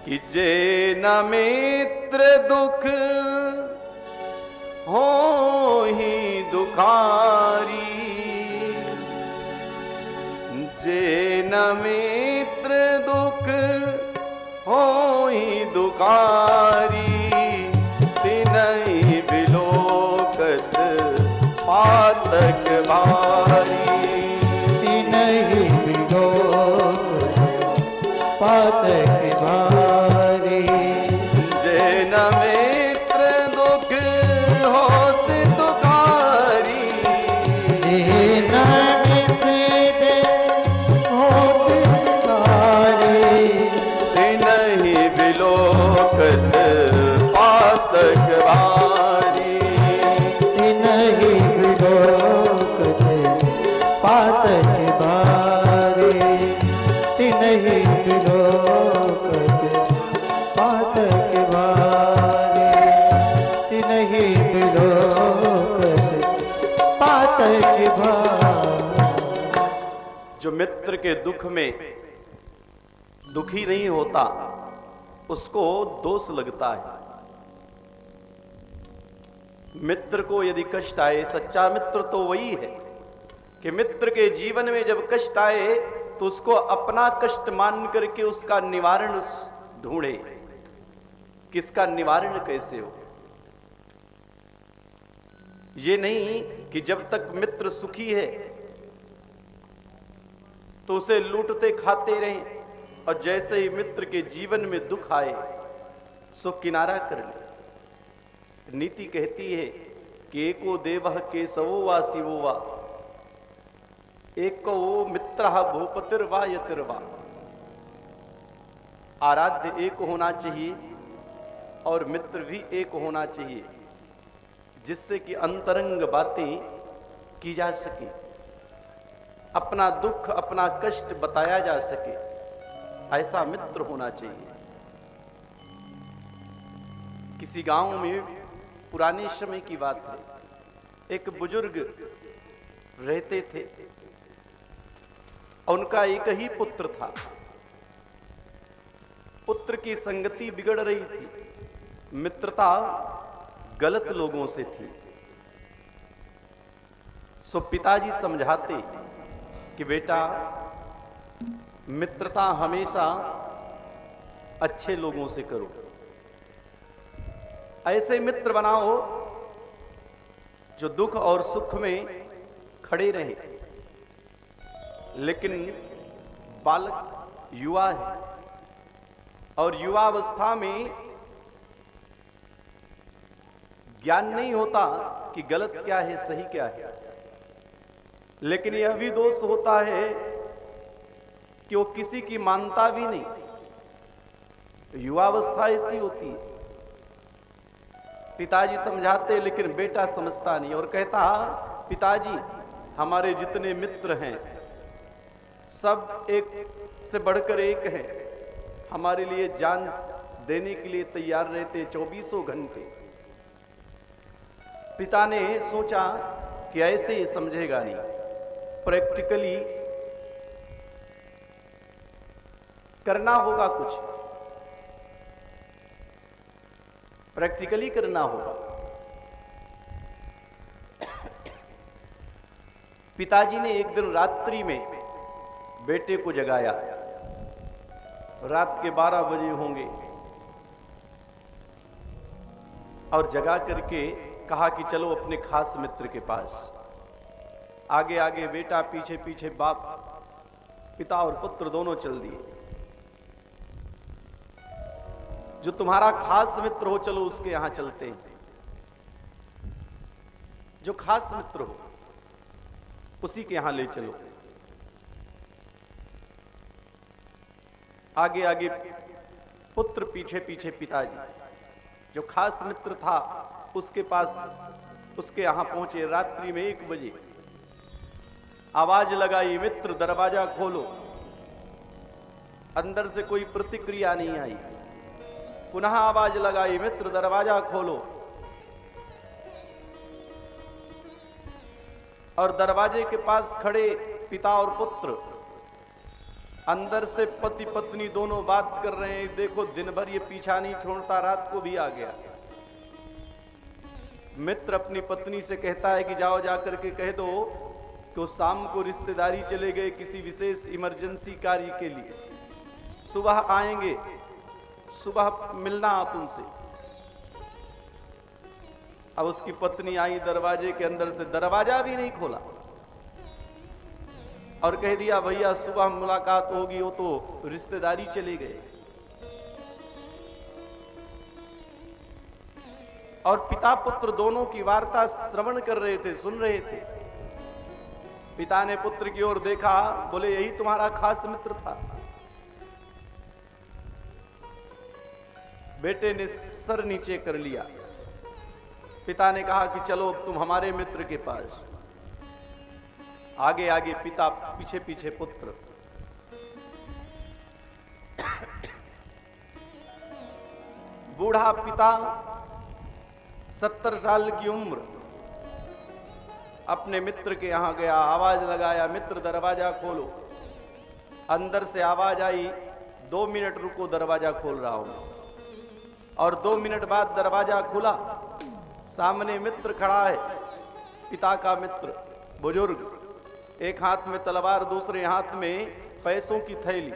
कि जे न मित्र दुख हो ही दुखारी, जे न मित्र दुख हो ही दुखारी, तिनहि बिलोकत पातक भारी, तिनहि बिलोकत पातक भारी। जे न मित्र दुख होत दुखारी, जे न मित्र होत दुखारी, तिनहि बिलोकत पातक भारी, तिनहि बिलोकत पातक भारी, तिनहि बिलोकत पातक भारी, तिनहि बिलोकत पातक भारी। जो मित्र के दुख में दुखी नहीं होता उसको दोष लगता है। मित्र को यदि कष्ट आए, सच्चा मित्र तो वही है कि मित्र के जीवन में जब कष्ट आए तो उसको अपना कष्ट मान करके उसका निवारण ढूंढे। किसका निवारण कैसे हो, ये नहीं कि जब तक मित्र सुखी है तो उसे लूटते खाते रहें और जैसे ही मित्र के जीवन में दुख आए सो किनारा कर ले। नीति कहती है कि एको देवः केशवो वा शिवो वा, एको मित्रः भूपतिर्वा यतिर्वा। आराध्य एक होना चाहिए और मित्र भी एक होना चाहिए, जिससे कि अंतरंग बातें की जा सके, अपना दुख अपना कष्ट बताया जा सके, ऐसा मित्र होना चाहिए। किसी गांव में पुराने समय की बात है, एक बुजुर्ग रहते थे और उनका एक ही पुत्र था। पुत्र की संगति बिगड़ रही थी, मित्रता गलत लोगों से थी। सो पिताजी समझाते कि बेटा मित्रता हमेशा अच्छे लोगों से करो, ऐसे मित्र बनाओ जो दुख और सुख में खड़े रहें। लेकिन बालक युवा है और युवावस्था में ज्ञान नहीं होता कि गलत क्या है सही क्या है। लेकिन यह भी दोष होता है कि वो किसी की मानता भी नहीं। युवावस्था ऐसी होती है। पिताजी समझाते लेकिन बेटा समझता नहीं और कहता पिताजी हमारे जितने मित्र हैं सब एक से बढ़कर एक हैं, हमारे लिए जान देने के लिए तैयार रहते 24 घंटे। पिता ने सोचा कि ऐसे ही समझेगा नहीं, प्रैक्टिकली करना होगा, कुछ प्रैक्टिकली करना होगा। पिताजी ने एक दिन रात्रि में बेटे को जगाया, रात के 12 बजे होंगे, और जगा करके कहा कि चलो अपने खास मित्र के पास। आगे आगे बेटा, पीछे पीछे बाप, पिता और पुत्र दोनों चल दिए। जो तुम्हारा खास मित्र हो चलो उसके यहां चलते हैं, जो खास मित्र हो उसी के यहां ले चलो। आगे आगे पुत्र, पीछे पीछे पिताजी। जो खास मित्र था उसके पास, उसके यहां पहुंचे। रात्रि में 1 बजे आवाज लगाई, मित्र दरवाजा खोलो। अंदर से कोई प्रतिक्रिया नहीं आई। पुनः आवाज लगाई, मित्र दरवाजा खोलो। और दरवाजे के पास खड़े पिता और पुत्र अंदर से पति पत्नी दोनों बात कर रहे हैं, देखो दिन भर ये पीछा नहीं छोड़ता, रात को भी आ गया। मित्र अपनी पत्नी से कहता है कि जाओ जाकर के कह दो कि वो शाम को रिश्तेदारी चले गए किसी विशेष इमरजेंसी कार्य के लिए, सुबह आएंगे, सुबह मिलना आप उनसे। अब उसकी पत्नी आई दरवाजे के अंदर से, दरवाजा भी नहीं खोला और कह दिया भैया सुबह मुलाकात होगी, वो तो रिश्तेदारी चले गए। और पिता पुत्र दोनों की वार्ता श्रवण कर रहे थे, सुन रहे थे। पिता ने पुत्र की ओर देखा, बोले यही तुम्हारा खास मित्र था। बेटे ने सर नीचे कर लिया। पिता ने कहा कि चलो तुम हमारे मित्र के पास। आगे आगे पिता, पीछे पीछे पुत्र। बूढ़ा पिता 70 साल की उम्र अपने मित्र के यहां गया, आवाज लगाया, मित्र दरवाजा खोलो। अंदर से आवाज आई, 2 मिनट रुको, दरवाजा खोल रहा हूं। और 2 मिनट बाद दरवाजा खुला, सामने मित्र खड़ा है, पिता का मित्र, बुजुर्ग, एक हाथ में तलवार, दूसरे हाथ में पैसों की थैली।